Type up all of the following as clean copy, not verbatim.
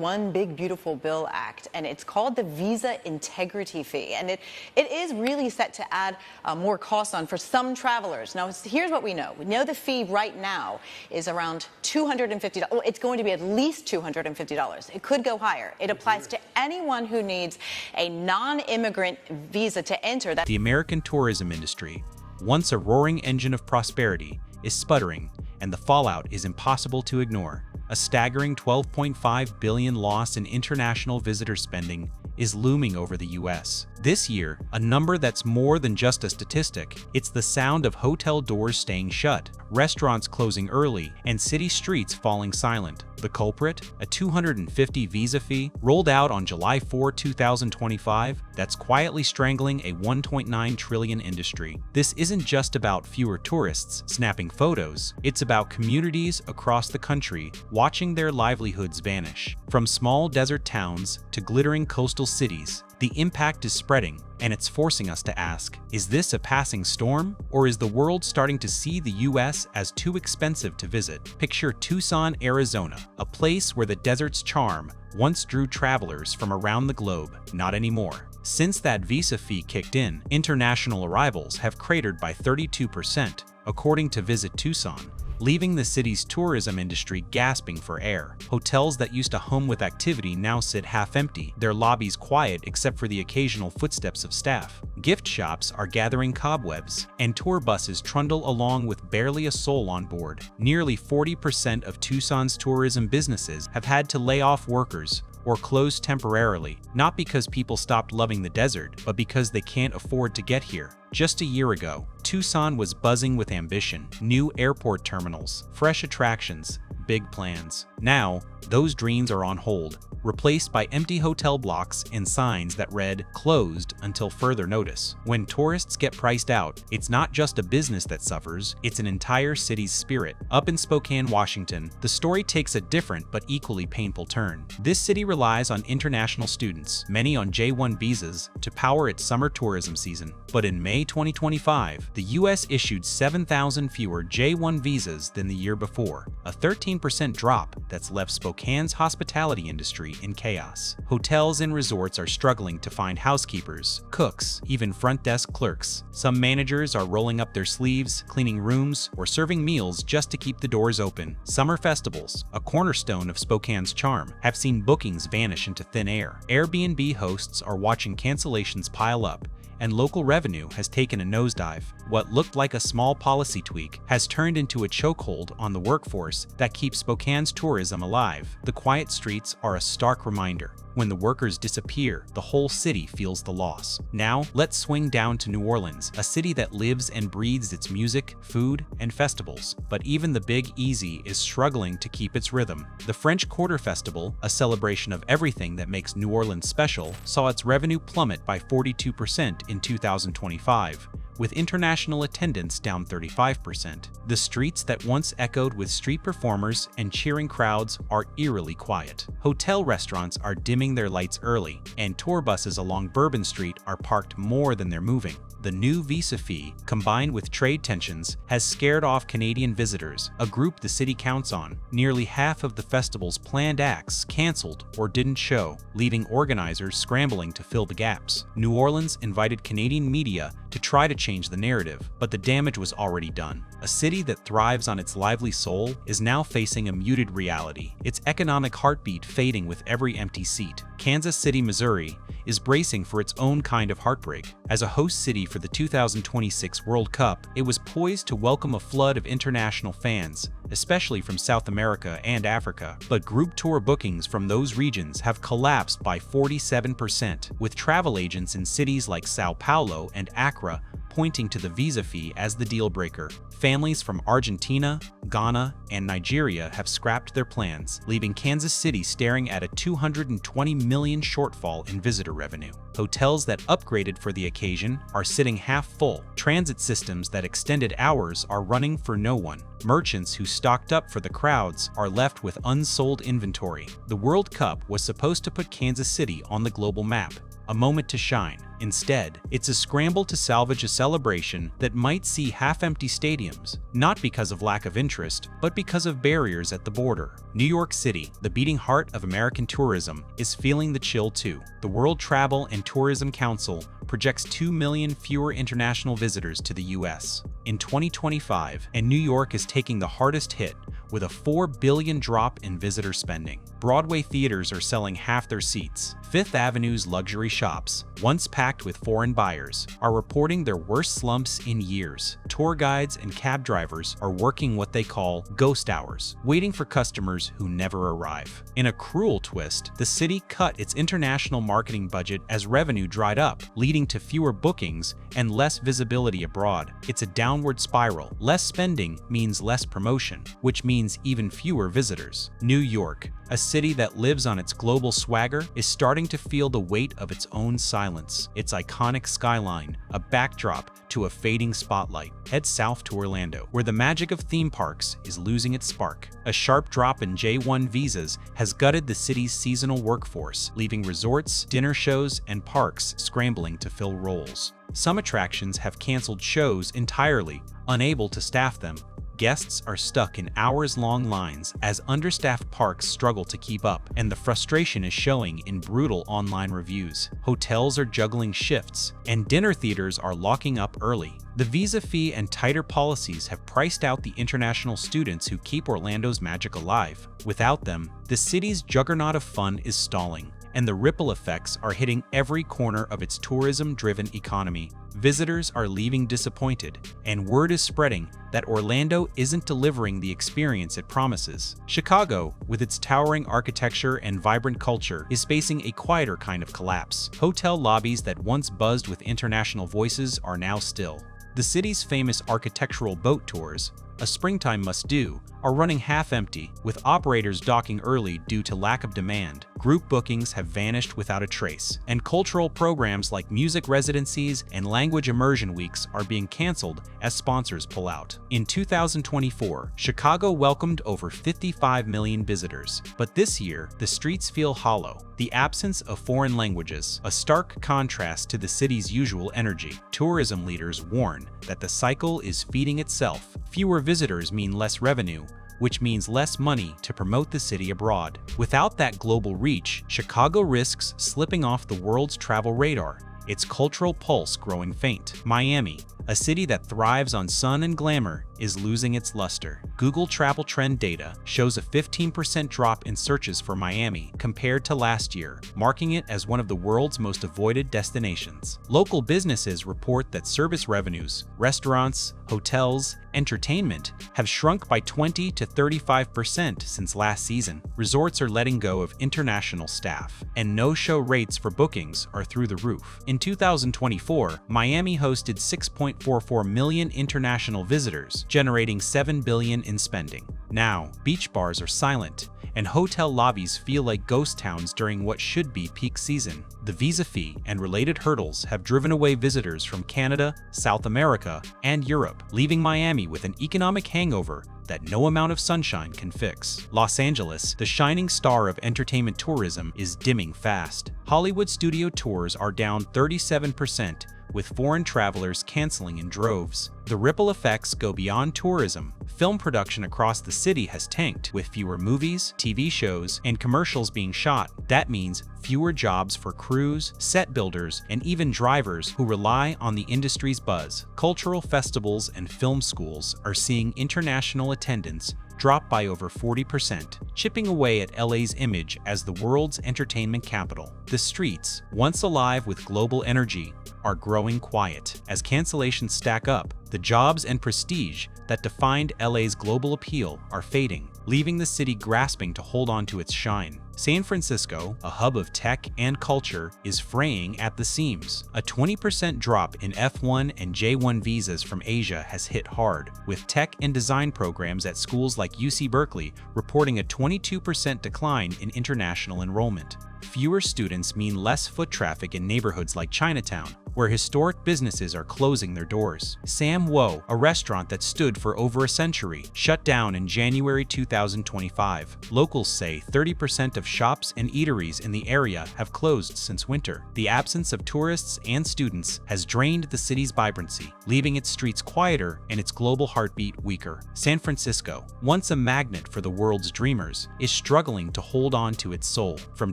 One Big Beautiful Bill Act, and it's called the Visa Integrity Fee. And it is really set to add more costs on for some travelers. Now, here's what we know. We know the fee right now is around $250. Well, it's going to be at least $250. It could go higher. It applies to anyone who needs a non-immigrant visa to enter. The American tourism industry, once a roaring engine of prosperity, is sputtering, and the fallout is impossible to ignore. A staggering $12.5 billion loss in international visitor spending is looming over the U.S. This year, a number that's more than just a statistic. It's the sound of hotel doors staying shut, restaurants closing early, and city streets falling silent. The culprit? A $250 visa fee rolled out on July 4, 2025 that's quietly strangling a $1.9 trillion industry. This isn't just about fewer tourists snapping photos. It's about communities across the country watching their livelihoods vanish. From small desert towns to glittering coastal cities, the impact is spreading, and it's forcing us to ask, is this a passing storm, or is the world starting to see the U.S. as too expensive to visit? Picture Tucson, Arizona, a place where the desert's charm once drew travelers from around the globe. Not anymore. Since that visa fee kicked in, international arrivals have cratered by 32%, according to Visit Tucson, leaving the city's tourism industry gasping for air. Hotels that used to hum with activity now sit half-empty, their lobbies quiet except for the occasional footsteps of staff. Gift shops are gathering cobwebs, and tour buses trundle along with barely a soul on board. Nearly 40% of Tucson's tourism businesses have had to lay off workers or close temporarily, not because people stopped loving the desert, but because they can't afford to get here. Just a year ago, Tucson was buzzing with ambition, new airport terminals, fresh attractions, big plans. Now, those dreams are on hold, replaced by empty hotel blocks and signs that read, "Closed until further notice." When tourists get priced out, it's not just a business that suffers, it's an entire city's spirit. Up in Spokane, Washington, the story takes a different but equally painful turn. This city relies on international students, many on J1 visas, to power its summer tourism season. But in May 2025, the U.S. issued 7,000 fewer J1 visas than the year before, a 13% drop that's left Spokane's hospitality industry in chaos. Hotels and resorts are struggling to find housekeepers, cooks, even front desk clerks. Some managers are rolling up their sleeves, cleaning rooms, or serving meals just to keep the doors open. Summer festivals, a cornerstone of Spokane's charm, have seen bookings vanish into thin air. Airbnb hosts are watching cancellations pile up, and local revenue has taken a nosedive. What looked like a small policy tweak has turned into a chokehold on the workforce that keeps Spokane's tourism alive. The quiet streets are a stark reminder. When the workers disappear, the whole city feels the loss. Now, let's swing down to New Orleans, a city that lives and breathes its music, food, and festivals. But even the Big Easy is struggling to keep its rhythm. The French Quarter Festival, a celebration of everything that makes New Orleans special, saw its revenue plummet by 42% in 2025. With international attendance down 35%. The streets that once echoed with street performers and cheering crowds are eerily quiet. Hotel restaurants are dimming their lights early, and tour buses along Bourbon Street are parked more than they're moving. The new visa fee, combined with trade tensions, has scared off Canadian visitors, a group the city counts on. Nearly half of the festival's planned acts canceled or didn't show, leaving organizers scrambling to fill the gaps. New Orleans invited Canadian media to try to change the narrative, but the damage was already done. A city that thrives on its lively soul is now facing a muted reality, its economic heartbeat fading with every empty seat. Kansas City, Missouri, is bracing for its own kind of heartbreak. As a host city for the 2026 World Cup, it was poised to welcome a flood of international fans, especially from South America and Africa. But group tour bookings from those regions have collapsed by 47%, with travel agents in cities like Sao Paulo and Accra pointing to the visa fee as the deal breaker. Families from Argentina, Ghana, and Nigeria have scrapped their plans, leaving Kansas City staring at a $220 million shortfall in visitor revenue. Hotels that upgraded for the occasion are sitting half full. Transit systems that extended hours are running for no one. Merchants who stocked up for the crowds are left with unsold inventory. The World Cup was supposed to put Kansas City on the global map, a moment to shine. Instead, it's a scramble to salvage a celebration that might see half-empty stadiums, not because of lack of interest, but because of barriers at the border. New York City, the beating heart of American tourism, is feeling the chill too. The World Travel and Tourism Council projects 2 million fewer international visitors to the U.S. in 2025, and New York is taking the hardest hit with a $4 billion drop in visitor spending. Broadway theaters are selling half their seats. Fifth Avenue's luxury shops, once packed with foreign buyers, are reporting their worst slumps in years. Tour guides and cab drivers are working what they call ghost hours, waiting for customers who never arrive. In a cruel twist, the city cut its international marketing budget as revenue dried up, leading to fewer bookings and less visibility abroad. It's a downward spiral. Less spending means less promotion, which means even fewer visitors. New York, a city that lives on its global swagger, is starting to feel the weight of its own silence. Its iconic skyline, a backdrop to a fading spotlight. Head south to Orlando, where the magic of theme parks is losing its spark. A sharp drop in J1 visas has gutted the city's seasonal workforce, leaving resorts, dinner shows, and parks scrambling to fill roles. Some attractions have canceled shows entirely, unable to staff them. Guests are stuck in hours-long lines as understaffed parks struggle to keep up, and the frustration is showing in brutal online reviews. Hotels are juggling shifts, and dinner theaters are locking up early. The visa fee and tighter policies have priced out the international students who keep Orlando's magic alive. Without them, the city's juggernaut of fun is stalling, and the ripple effects are hitting every corner of its tourism-driven economy. Visitors are leaving disappointed, and word is spreading that Orlando isn't delivering the experience it promises. Chicago, with its towering architecture and vibrant culture, is facing a quieter kind of collapse. Hotel lobbies that once buzzed with international voices are now still. The city's famous architectural boat tours, a springtime must-do, are running half-empty, with operators docking early due to lack of demand. Group bookings have vanished without a trace, and cultural programs like music residencies and language immersion weeks are being canceled as sponsors pull out. In 2024, Chicago welcomed over 55 million visitors, but this year, the streets feel hollow. The absence of foreign languages, a stark contrast to the city's usual energy. Tourism leaders warn that the cycle is feeding itself. Fewer visitors mean less revenue, which means less money to promote the city abroad. Without that global reach, Chicago risks slipping off the world's travel radar, its cultural pulse growing faint. Miami, a city that thrives on sun and glamour, is losing its luster. Google travel trend data shows a 15% drop in searches for Miami compared to last year, marking it as one of the world's most avoided destinations. Local businesses report that service revenues, restaurants, hotels, entertainment have shrunk by 20 to 35% since last season. Resorts are letting go of international staff, and no-show rates for bookings are through the roof. In 2024, Miami hosted 6.44 million international visitors, generating $7 billion in spending. Now, beach bars are silent, and hotel lobbies feel like ghost towns during what should be peak season. The visa fee and related hurdles have driven away visitors from Canada, South America, and Europe, leaving Miami with an economic hangover that no amount of sunshine can fix. Los Angeles, the shining star of entertainment tourism, is dimming fast. Hollywood studio tours are down 37%, with foreign travelers canceling in droves. The ripple effects go beyond tourism. Film production across the city has tanked, with fewer movies, TV shows, and commercials being shot. That means fewer jobs for crews, set builders, and even drivers who rely on the industry's buzz. Cultural festivals and film schools are seeing international attendance drop by over 40%, chipping away at LA's image as the world's entertainment capital. The streets, once alive with global energy, are growing quiet. As cancellations stack up, the jobs and prestige that defined LA's global appeal are fading, leaving the city grasping to hold on to its shine. San Francisco, a hub of tech and culture, is fraying at the seams. A 20% drop in F1 and J1 visas from Asia has hit hard, with tech and design programs at schools like UC Berkeley reporting a 22% decline in international enrollment. Fewer students mean less foot traffic in neighborhoods like Chinatown, where historic businesses are closing their doors. Sam Wo, a restaurant that stood for over a century, shut down in January 2025. Locals say 30% of shops and eateries in the area have closed since winter. The absence of tourists and students has drained the city's vibrancy, leaving its streets quieter and its global heartbeat weaker. San Francisco, once a magnet for the world's dreamers, is struggling to hold on to its soul. From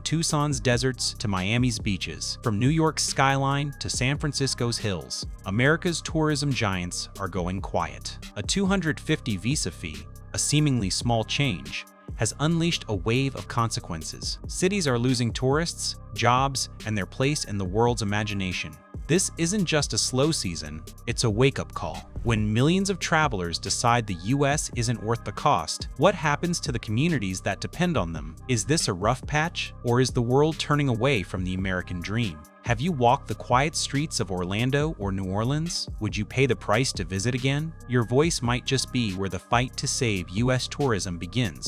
Tucson's deserts to Miami's beaches, from New York's skyline to San Francisco's hills, America's tourism giants are going quiet. A $250 visa fee, a seemingly small change, has unleashed a wave of consequences. Cities are losing tourists, jobs, and their place in the world's imagination. This isn't just a slow season, it's a wake-up call. When millions of travelers decide the US isn't worth the cost, what happens to the communities that depend on them? Is this a rough patch, or is the world turning away from the American dream? Have you walked the quiet streets of Orlando or New Orleans? Would you pay the price to visit again? Your voice might just be where the fight to save US tourism begins.